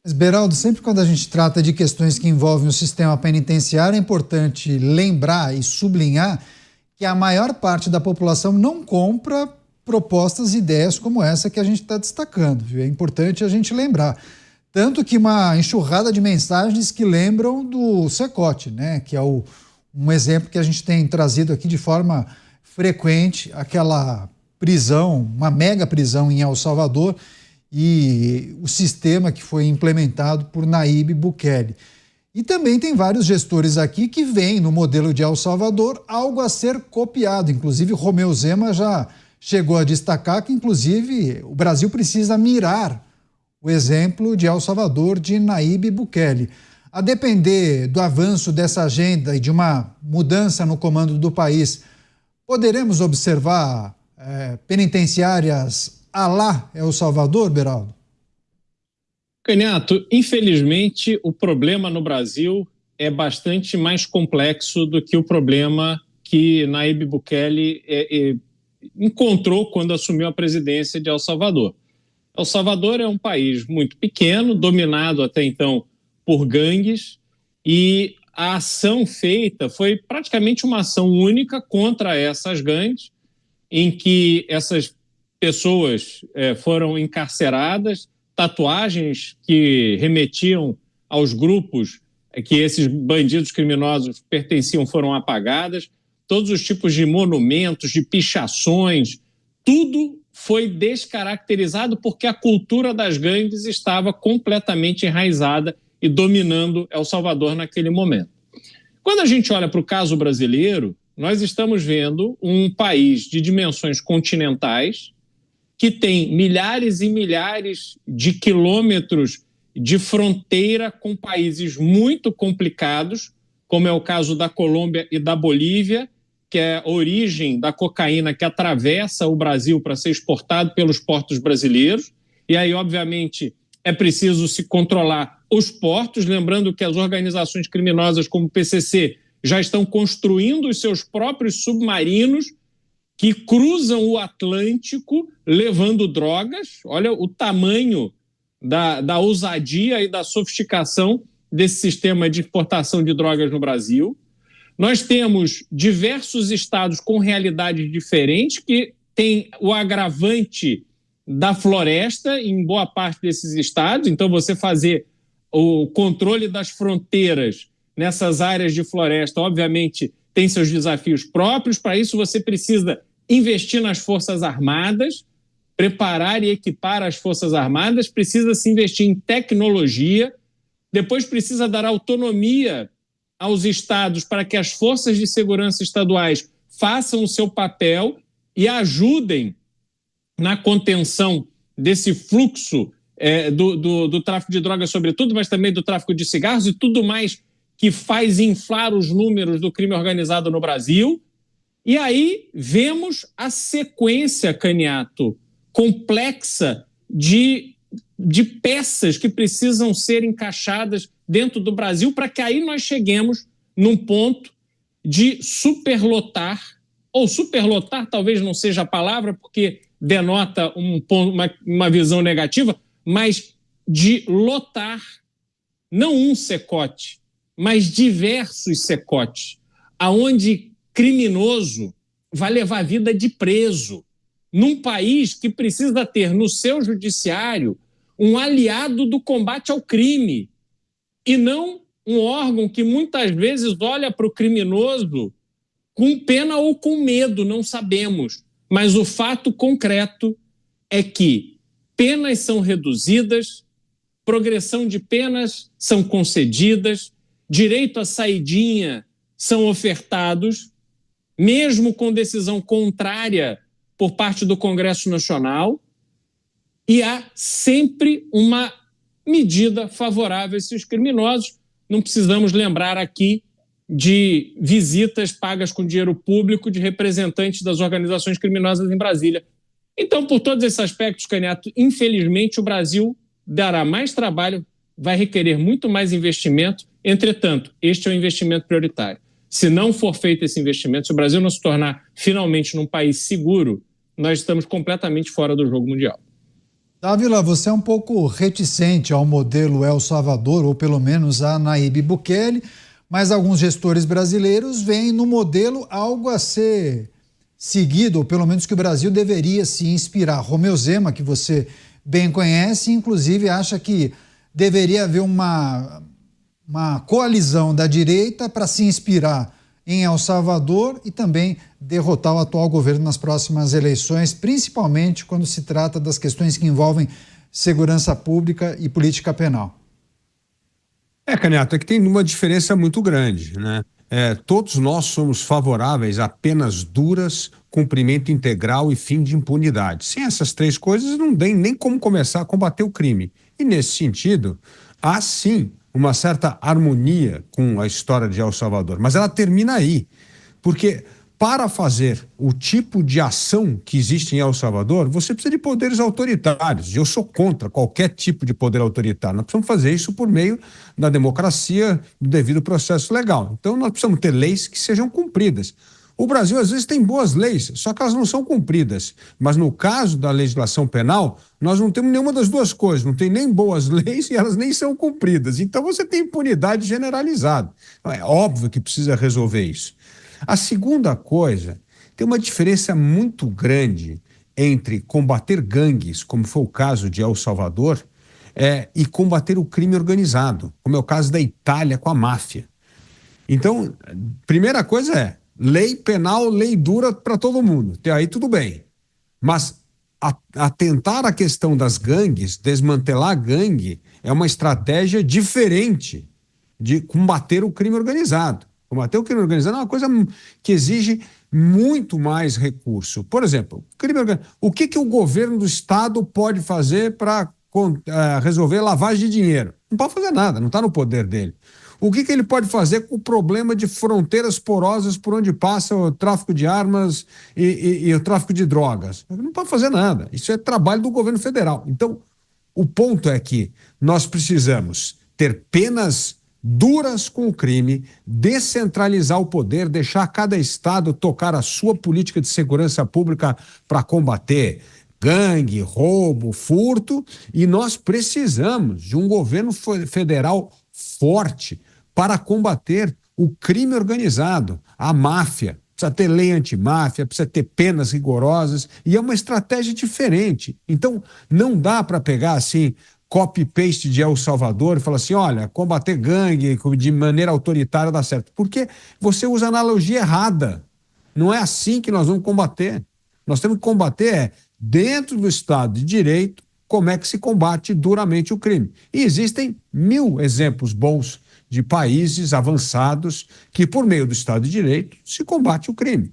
Mas, Beraldo, sempre quando a gente trata de questões que envolvem o sistema penitenciário, é importante lembrar e sublinhar que a maior parte da população não compra propostas e ideias como essa que a gente está destacando, viu? É importante a gente lembrar. Tanto que uma enxurrada de mensagens que lembram do Cecote, né? Que é um exemplo que a gente tem trazido aqui de forma frequente, aquela prisão, uma mega prisão em El Salvador, e o sistema que foi implementado por Nayib Bukele. E também tem vários gestores aqui que veem no modelo de El Salvador algo a ser copiado. Inclusive, Romeu Zema já chegou a destacar que, inclusive, o Brasil precisa mirar o exemplo de El Salvador de Nayib Bukele. A depender do avanço dessa agenda e de uma mudança no comando do país, poderemos observar penitenciárias à la El Salvador, Beraldo? Canhato, infelizmente o problema no Brasil é bastante mais complexo do que o problema que Nayib Bukele encontrou quando assumiu a presidência de El Salvador. El Salvador é um país muito pequeno, dominado até então por gangues, e a ação feita foi praticamente uma ação única contra essas gangues, em que essas pessoas foram encarceradas, tatuagens que remetiam aos grupos que esses bandidos criminosos pertenciam foram apagadas, todos os tipos de monumentos, de pichações, tudo foi descaracterizado porque a cultura das gangues estava completamente enraizada e dominando El Salvador naquele momento. Quando a gente olha para o caso brasileiro, nós estamos vendo um país de dimensões continentais que tem milhares e milhares de quilômetros de fronteira com países muito complicados, como é o caso da Colômbia e da Bolívia, que é a origem da cocaína que atravessa o Brasil para ser exportado pelos portos brasileiros. E aí, obviamente, é preciso se controlar os portos, lembrando que as organizações criminosas como o PCC já estão construindo os seus próprios submarinos que cruzam o Atlântico levando drogas. Olha o tamanho da ousadia e da sofisticação desse sistema de exportação de drogas no Brasil. Nós temos diversos estados com realidades diferentes que têm o agravante da floresta em boa parte desses estados. Então, você fazer o controle das fronteiras nessas áreas de floresta, obviamente, tem seus desafios próprios. Para isso, você precisa investir nas Forças Armadas, preparar e equipar as Forças Armadas, precisa se investir em tecnologia, depois precisa dar autonomia aos estados para que as forças de segurança estaduais façam o seu papel e ajudem na contenção desse fluxo do tráfico de drogas, sobretudo, mas também do tráfico de cigarros e tudo mais que faz inflar os números do crime organizado no Brasil. E aí vemos a sequência, Canhato, complexa de peças que precisam ser encaixadas dentro do Brasil para que aí nós cheguemos num ponto de superlotar, ou superlotar talvez não seja a palavra, porque denota uma visão negativa, mas de lotar não um Cecote, mas diversos Cecotes, aonde criminoso vai levar a vida de preso, num país que precisa ter no seu judiciário um aliado do combate ao crime, e não um órgão que muitas vezes olha para o criminoso com pena ou com medo, não sabemos. Mas o fato concreto é que penas são reduzidas, progressão de penas são concedidas, direito à saidinha são ofertados, mesmo com decisão contrária por parte do Congresso Nacional, e há sempre uma medida favorável a esses criminosos. Não precisamos lembrar aqui de visitas pagas com dinheiro público de representantes das organizações criminosas em Brasília. Então, por todos esses aspectos, Canhato, infelizmente o Brasil dará mais trabalho, vai requerer muito mais investimento. Entretanto, este é um investimento prioritário. Se não for feito esse investimento, se o Brasil não se tornar finalmente num país seguro, nós estamos completamente fora do jogo mundial. Dávila, você é um pouco reticente ao modelo El Salvador, ou pelo menos a Nayib Bukele, mas alguns gestores brasileiros veem no modelo algo a ser seguido, ou pelo menos que o Brasil deveria se inspirar. Romeu Zema, que você bem conhece, inclusive acha que deveria haver uma coalizão da direita para se inspirar em El Salvador e também derrotar o atual governo nas próximas eleições, principalmente quando se trata das questões que envolvem segurança pública e política penal. Canhoto, é que tem uma diferença muito grande, né? Todos nós somos favoráveis a penas duras, cumprimento integral e fim de impunidade. Sem essas três coisas, não tem nem como começar a combater o crime. E, nesse sentido, há sim uma certa harmonia com a história de El Salvador, mas ela termina aí, porque para fazer o tipo de ação que existe em El Salvador, você precisa de poderes autoritários. Eu sou contra qualquer tipo de poder autoritário. Nós precisamos fazer isso por meio da democracia, do devido processo legal. Então, nós precisamos ter leis que sejam cumpridas. O Brasil, às vezes, tem boas leis, só que elas não são cumpridas. Mas, no caso da legislação penal, nós não temos nenhuma das duas coisas. Não tem nem boas leis e elas nem são cumpridas. Então, você tem impunidade generalizada. É óbvio que precisa resolver isso. A segunda coisa, tem uma diferença muito grande entre combater gangues, como foi o caso de El Salvador, e combater o crime organizado, como é o caso da Itália com a máfia. Então, primeira coisa é lei penal, lei dura para todo mundo. Até aí tudo bem. Mas atentar à questão das gangues, desmantelar a gangue, é uma estratégia diferente de combater o crime organizado. Combater o crime organizado é uma coisa que exige muito mais recurso. Por exemplo, o que o governo do Estado pode fazer para resolver lavagem de dinheiro? Não pode fazer nada, não está no poder dele. O que ele pode fazer com o problema de fronteiras porosas por onde passa o tráfico de armas e o tráfico de drogas? Não pode fazer nada. Isso é trabalho do governo federal. Então, o ponto é que nós precisamos ter penas duras com o crime, descentralizar o poder, deixar cada estado tocar a sua política de segurança pública para combater gangue, roubo, furto, e nós precisamos de um governo federal forte para combater o crime organizado, a máfia. Precisa ter lei antimáfia, precisa ter penas rigorosas, e é uma estratégia diferente. Então, não dá para pegar assim copy-paste de El Salvador e falar assim, olha, combater gangue de maneira autoritária dá certo. Porque você usa a analogia errada. Não é assim que nós vamos combater. Nós temos que combater dentro do Estado de Direito, como é que se combate duramente o crime. E existem 1000 exemplos bons de países avançados que, por meio do Estado de Direito, se combate o crime.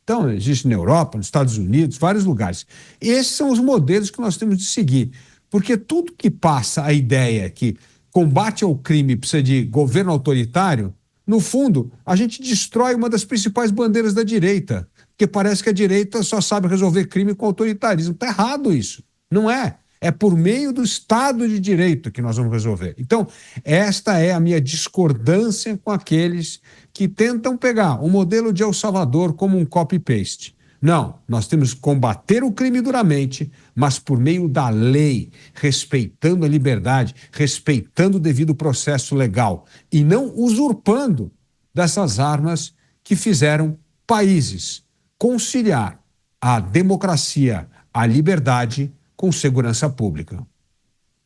Então, existe na Europa, nos Estados Unidos, vários lugares. E esses são os modelos que nós temos de seguir. Porque tudo que passa a ideia que combate ao crime precisa de governo autoritário, no fundo, a gente destrói uma das principais bandeiras da direita, porque parece que a direita só sabe resolver crime com autoritarismo. Está errado isso. Não é. É por meio do Estado de Direito que nós vamos resolver. Então, esta é a minha discordância com aqueles que tentam pegar o modelo de El Salvador como um copy-paste. Não, nós temos que combater o crime duramente, mas por meio da lei, respeitando a liberdade, respeitando o devido processo legal e não usurpando dessas armas que fizeram países conciliar a democracia, a liberdade com segurança pública.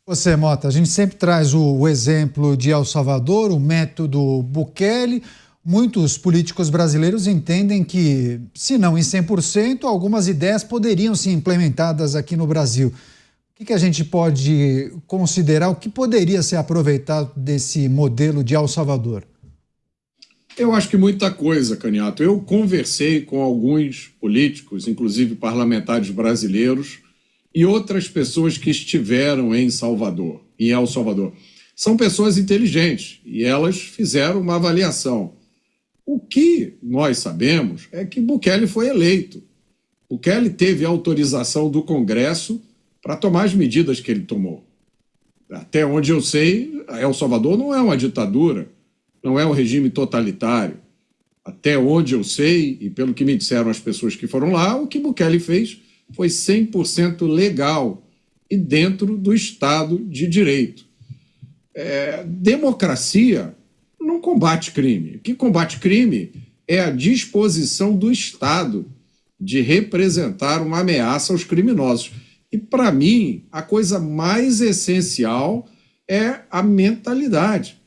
Você, Mota, a gente sempre traz o exemplo de El Salvador, o método Bukele. Muitos políticos brasileiros entendem que, se não em 100%, algumas ideias poderiam ser implementadas aqui no Brasil. O que a gente pode considerar, o que poderia ser aproveitado desse modelo de El Salvador? Eu acho que muita coisa, Canhoto. Eu conversei com alguns políticos, inclusive parlamentares brasileiros, e outras pessoas que estiveram em El Salvador. São pessoas inteligentes e elas fizeram uma avaliação. O que nós sabemos é que Bukele foi eleito. Bukele teve autorização do Congresso para tomar as medidas que ele tomou. Até onde eu sei, El Salvador não é uma ditadura, não é um regime totalitário. Até onde eu sei, e pelo que me disseram as pessoas que foram lá, o que Bukele fez foi 100% legal. e dentro do Estado de Direito. Democracia não combate crime. O que combate crime é a disposição do Estado de representar uma ameaça aos criminosos. E, para mim, a coisa mais essencial é a mentalidade.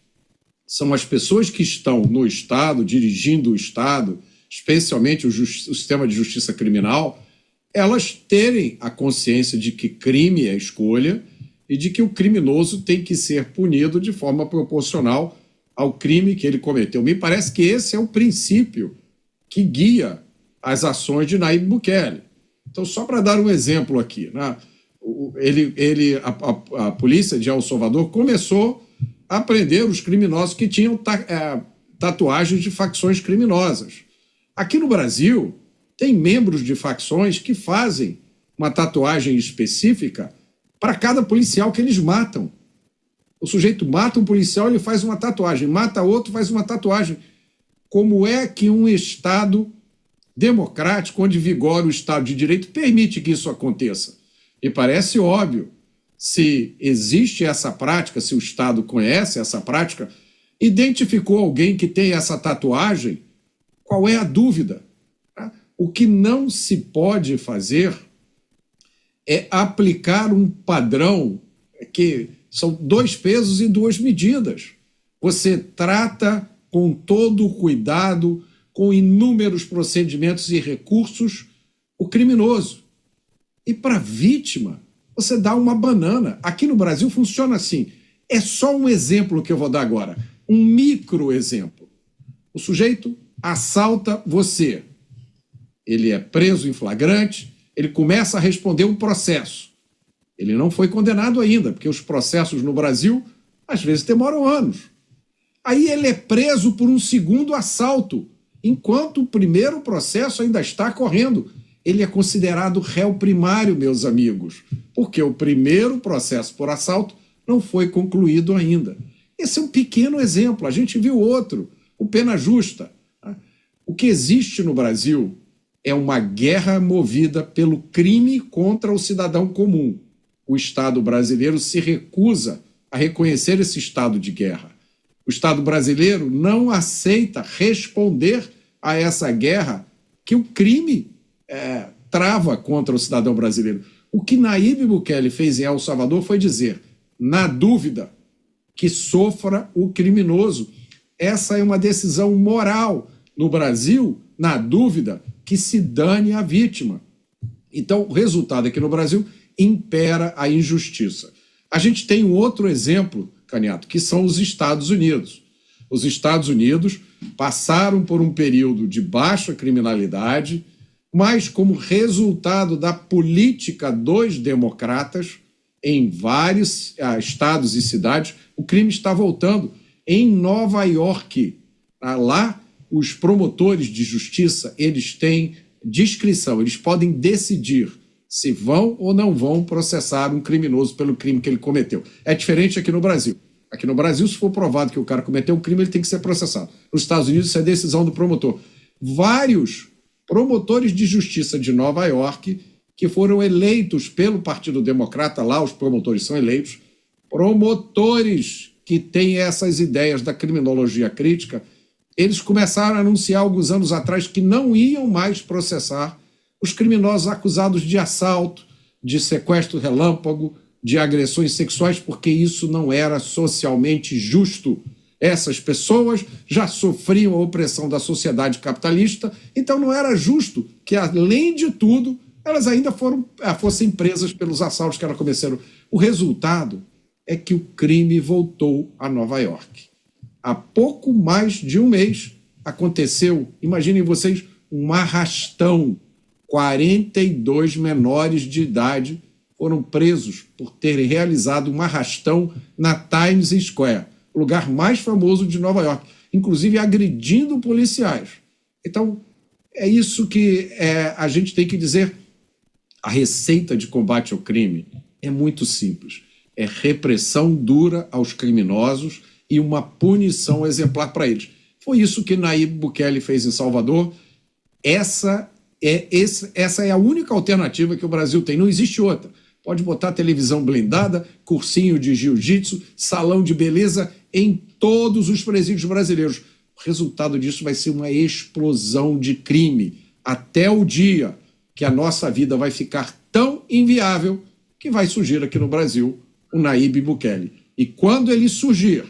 São as pessoas que estão no Estado, dirigindo o Estado, especialmente o sistema de justiça criminal, elas terem a consciência de que crime é escolha e de que o criminoso tem que ser punido de forma proporcional ao crime que ele cometeu. Me parece que esse é o princípio que guia as ações de Nayib Bukele. Então, só para dar um exemplo aqui, né? A polícia de El Salvador começou a prender os criminosos que tinham tatuagens de facções criminosas. Aqui no Brasil, tem membros de facções que fazem uma tatuagem específica para cada policial que eles matam. O sujeito mata um policial, ele faz uma tatuagem, mata outro, faz uma tatuagem. Como é que um Estado democrático, onde vigora o Estado de Direito, permite que isso aconteça? Me parece óbvio. Se existe essa prática, se o Estado conhece essa prática, identificou alguém que tem essa tatuagem, qual é a dúvida? O que não se pode fazer é aplicar um padrão que são 2 pesos e 2 medidas. Você trata com todo o cuidado, com inúmeros procedimentos e recursos, o criminoso. E para a vítima, você dá uma banana. Aqui no Brasil funciona assim. É só um exemplo que eu vou dar agora. Um micro exemplo. O sujeito assalta você. Ele é preso em flagrante, ele começa a responder um processo. Ele não foi condenado ainda, porque os processos no Brasil, às vezes, demoram anos. Aí ele é preso por um segundo assalto, enquanto o primeiro processo ainda está correndo. Ele é considerado réu primário, meus amigos, porque o primeiro processo por assalto não foi concluído ainda. Esse é um pequeno exemplo. A gente viu outro, o pena justa. O que existe no Brasil é uma guerra movida pelo crime contra o cidadão comum. O Estado brasileiro se recusa a reconhecer esse estado de guerra. O Estado brasileiro não aceita responder a essa guerra que o crime trava contra o cidadão brasileiro. O que Nayib Bukele fez em El Salvador foi dizer, na dúvida, que sofra o criminoso. Essa é uma decisão moral. No Brasil, na dúvida, que se dane a vítima. Então, o resultado aqui no Brasil impera a injustiça. A gente tem um outro exemplo, Caniato, que são os Estados Unidos. Os Estados Unidos passaram por um período de baixa criminalidade, mas como resultado da política dos democratas, em vários estados e cidades, o crime está voltando. Em Nova York, lá, os promotores de justiça, eles têm discrição, eles podem decidir se vão ou não vão processar um criminoso pelo crime que ele cometeu. É diferente aqui no Brasil. Aqui no Brasil, se for provado que o cara cometeu um crime, ele tem que ser processado. Nos Estados Unidos, isso é decisão do promotor. Vários promotores de justiça de Nova York, que foram eleitos pelo Partido Democrata, lá os promotores são eleitos, promotores que têm essas ideias da criminologia crítica, eles começaram a anunciar alguns anos atrás que não iam mais processar os criminosos acusados de assalto, de sequestro relâmpago, de agressões sexuais, porque isso não era socialmente justo. Essas pessoas já sofriam a opressão da sociedade capitalista, então não era justo que, além de tudo, elas ainda fossem presas pelos assaltos que elas começaram. O resultado é que o crime voltou a Nova York. Há pouco mais de um mês aconteceu, imaginem vocês, um arrastão. 42 menores de idade foram presos por terem realizado um arrastão na Times Square, o lugar mais famoso de Nova York, inclusive agredindo policiais. Então, é isso que a gente tem que dizer. A receita de combate ao crime é muito simples. É repressão dura aos criminosos e uma punição exemplar para eles. Foi isso que Nayib Bukele fez em Salvador. Essa é a única alternativa que o Brasil tem. Não existe outra. Pode botar televisão blindada, cursinho de jiu-jitsu, salão de beleza em todos os presídios brasileiros. O resultado disso vai ser uma explosão de crime, até o dia que a nossa vida vai ficar tão inviável que vai surgir aqui no Brasil o Nayib Bukele. E quando ele surgir,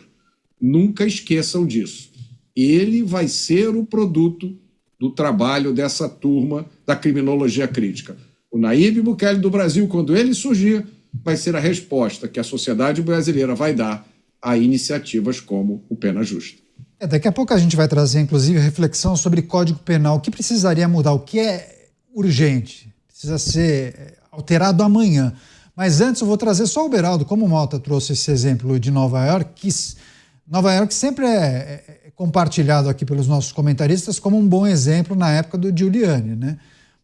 nunca esqueçam disso. Ele vai ser o produto do trabalho dessa turma da criminologia crítica. O Nayib Bukele do Brasil, quando ele surgir, vai ser a resposta que a sociedade brasileira vai dar a iniciativas como o Pena Justa. Daqui a pouco a gente vai trazer, inclusive, reflexão sobre Código Penal. O que precisaria mudar? O que é urgente? Precisa ser alterado amanhã. Mas antes eu vou trazer só o Beraldo, como o Malta trouxe esse exemplo de Nova York, que Nova York sempre é compartilhado aqui pelos nossos comentaristas como um bom exemplo na época do Giuliani, né?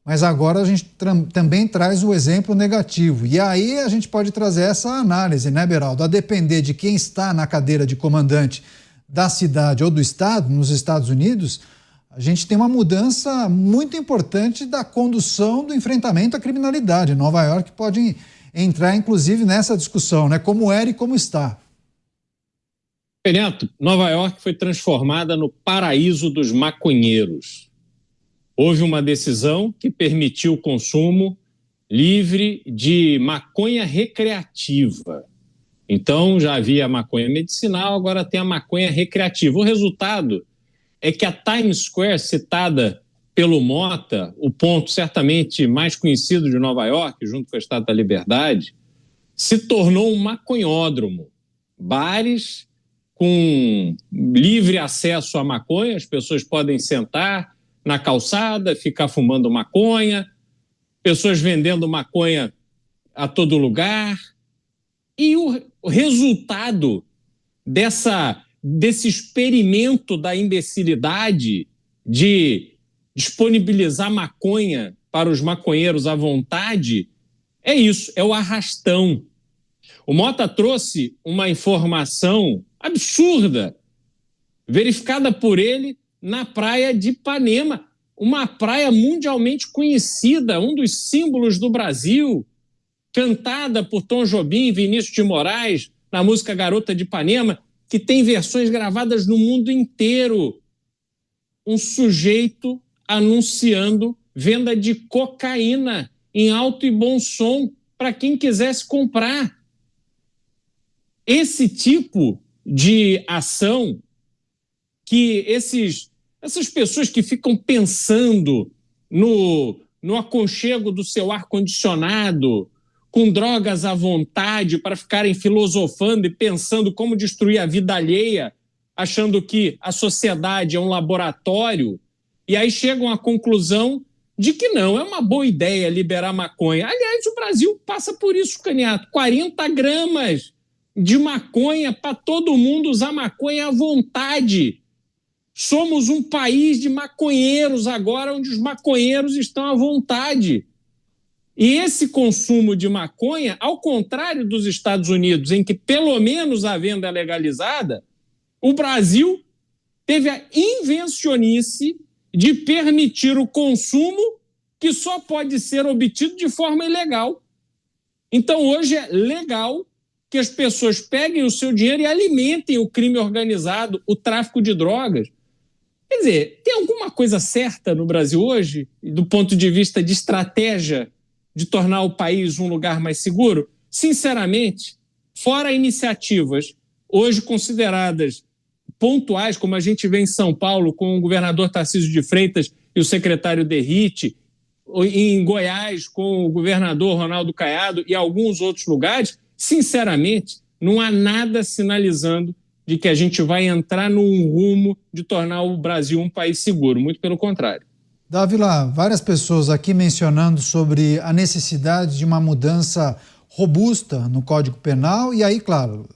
Mas agora a gente também traz o exemplo negativo. E aí a gente pode trazer essa análise, né, Beraldo? A depender de quem está na cadeira de comandante da cidade ou do estado, nos Estados Unidos, a gente tem uma mudança muito importante da condução do enfrentamento à criminalidade. Nova York pode entrar, inclusive, nessa discussão, né? Como era e como está. Neto, Nova York foi transformada no paraíso dos maconheiros. Houve uma decisão que permitiu o consumo livre de maconha recreativa. Então, já havia a maconha medicinal, agora tem a maconha recreativa. O resultado é que a Times Square, citada pelo Mota, o ponto certamente mais conhecido de Nova York, junto com a Estátua da Liberdade, se tornou um maconhódromo. Bares com livre acesso à maconha, as pessoas podem sentar na calçada, ficar fumando maconha, pessoas vendendo maconha a todo lugar. E o resultado desse experimento da imbecilidade de disponibilizar maconha para os maconheiros à vontade é isso, é o arrastão. O Mota trouxe uma informação absurda, verificada por ele na praia de Ipanema, uma praia mundialmente conhecida, um dos símbolos do Brasil, cantada por Tom Jobim e Vinícius de Moraes, na música Garota de Ipanema, que tem versões gravadas no mundo inteiro. Um sujeito anunciando venda de cocaína em alto e bom som para quem quisesse comprar. Esse tipo de ação que essas pessoas que ficam pensando no aconchego do seu ar-condicionado, com drogas à vontade para ficarem filosofando e pensando como destruir a vida alheia, achando que a sociedade é um laboratório, e aí chegam à conclusão de que não, é uma boa ideia liberar maconha. Aliás, o Brasil passa por isso, Caniato, 40 gramas de maconha para todo mundo usar maconha à vontade. Somos um país de maconheiros agora, onde os maconheiros estão à vontade. E esse consumo de maconha, ao contrário dos Estados Unidos, em que pelo menos a venda é legalizada, o Brasil teve a invencionice de permitir o consumo que só pode ser obtido de forma ilegal. Então, hoje é legal que as pessoas peguem o seu dinheiro e alimentem o crime organizado, o tráfico de drogas. Quer dizer, tem alguma coisa certa no Brasil hoje, do ponto de vista de estratégia de tornar o país um lugar mais seguro? Sinceramente, fora iniciativas hoje consideradas pontuais, como a gente vê em São Paulo com o governador Tarcísio de Freitas e o secretário Derrite, em Goiás com o governador Ronaldo Caiado e alguns outros lugares, sinceramente, não há nada sinalizando de que a gente vai entrar num rumo de tornar o Brasil um país seguro, muito pelo contrário. Dávila, várias pessoas aqui mencionando sobre a necessidade de uma mudança robusta no Código Penal, e aí, claro,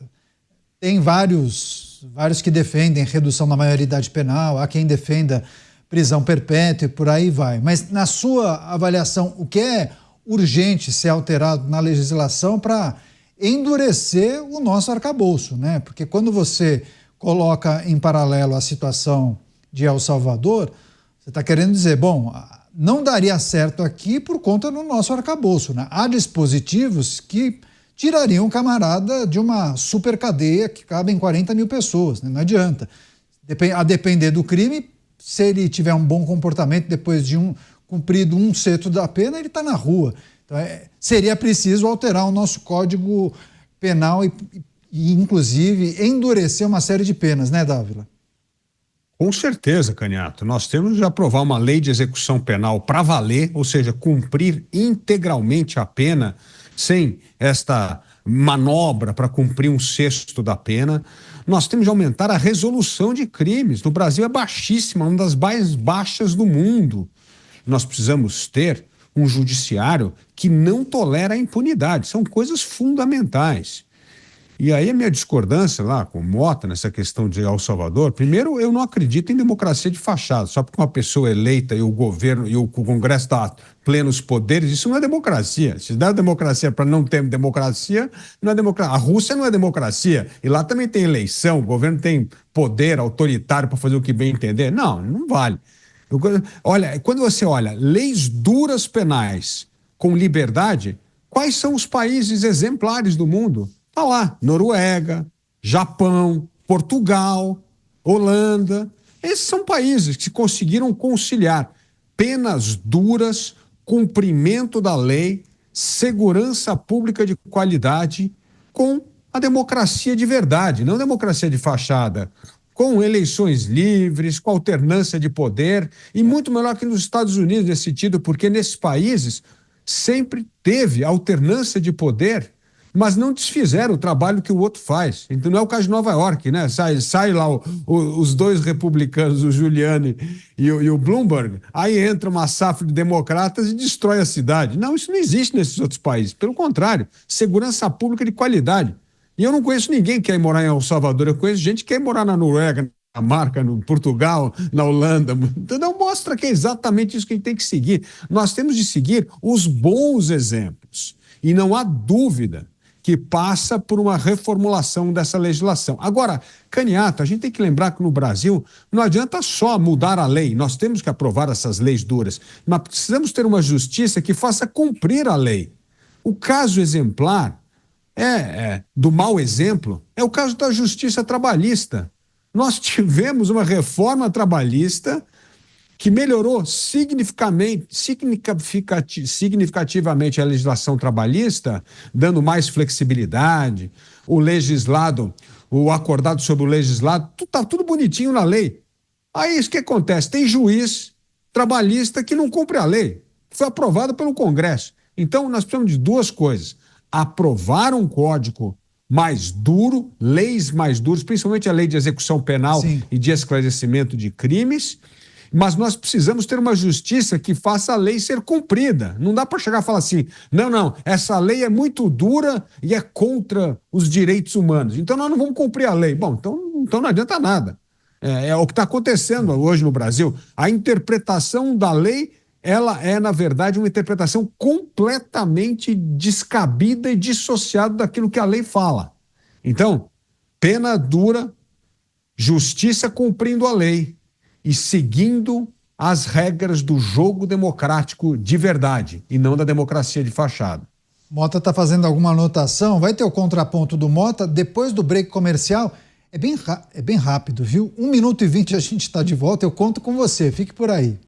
tem vários que defendem redução da maioridade penal, há quem defenda prisão perpétua e por aí vai. Mas, na sua avaliação, o que é urgente ser alterado na legislação para endurecer o nosso arcabouço, né? Porque quando você coloca em paralelo a situação de El Salvador, você está querendo dizer, bom, não daria certo aqui por conta do nosso arcabouço, né? Há dispositivos que tirariam o camarada de uma super cadeia que cabem 40 mil pessoas, né? Não adianta. A depender do crime, se ele tiver um bom comportamento depois de cumprido um sexto da pena, ele está na rua. Então, seria preciso alterar o nosso Código Penal e, inclusive, endurecer uma série de penas, né, Dávila? Com certeza, Canhato. Nós temos de aprovar uma lei de execução penal para valer, ou seja, cumprir integralmente a pena, sem esta manobra para cumprir um sexto da pena. Nós temos de aumentar a resolução de crimes. No Brasil é baixíssima, uma das mais baixas do mundo. Nós precisamos ter um judiciário que não tolera a impunidade. São coisas fundamentais. E aí a minha discordância lá com o Mota nessa questão de El Salvador, primeiro, eu não acredito em democracia de fachada, só porque uma pessoa eleita e o governo e o Congresso dá plenos poderes, isso não é democracia. Se dá democracia para não ter democracia, não é democracia. A Rússia não é democracia, e lá também tem eleição, o governo tem poder autoritário para fazer o que bem entender. Não, não vale. Olha, quando você olha leis duras penais com liberdade, quais são os países exemplares do mundo? Está lá, Noruega, Japão, Portugal, Holanda. Esses são países que conseguiram conciliar penas duras, cumprimento da lei, segurança pública de qualidade com a democracia de verdade, não democracia de fachada, com eleições livres, com alternância de poder e muito melhor que nos Estados Unidos nesse sentido, porque nesses países sempre teve alternância de poder, mas não desfizeram o trabalho que o outro faz. Então não é o caso de Nova York, né? Sai lá os dois republicanos, o Giuliani e o Bloomberg, aí entra uma safra de democratas e destrói a cidade. Não, isso não existe nesses outros países. Pelo contrário, segurança pública de qualidade. E eu não conheço ninguém que quer morar em El Salvador, eu conheço gente que quer morar na Noruega, na Dinamarca, no Portugal, na Holanda. Então mostra que é exatamente isso que a gente tem que seguir. Nós temos de seguir os bons exemplos. E não há dúvida que passa por uma reformulação dessa legislação. Agora, Canhato, a gente tem que lembrar que no Brasil não adianta só mudar a lei, nós temos que aprovar essas leis duras, mas precisamos ter uma justiça que faça cumprir a lei. O caso exemplar do mau exemplo é o caso da justiça trabalhista. Nós tivemos uma reforma trabalhista que melhorou significativamente a legislação trabalhista, dando mais flexibilidade, o acordado sobre o legislado, está tudo bonitinho na lei. Aí isso que acontece, tem juiz trabalhista que não cumpre a lei, foi aprovado pelo Congresso. Então nós precisamos de duas coisas: aprovar um código mais duro, leis mais duras, principalmente a lei de execução penal Sim. e de esclarecimento de crimes. Mas nós precisamos ter uma justiça que faça a lei ser cumprida. Não dá para chegar e falar assim, não, essa lei é muito dura e é contra os direitos humanos, então nós não vamos cumprir a lei. Bom, então não adianta nada. É o que está acontecendo hoje no Brasil. A interpretação da lei, ela é, na verdade, uma interpretação completamente descabida e dissociada daquilo que a lei fala. Então, pena dura, justiça cumprindo a lei e seguindo as regras do jogo democrático de verdade e não da democracia de fachada. Mota está fazendo alguma anotação? Vai ter o contraponto do Mota depois do break comercial. É bem rápido, viu? 1 minuto e 20 a gente está de volta. Eu conto com você. Fique por aí.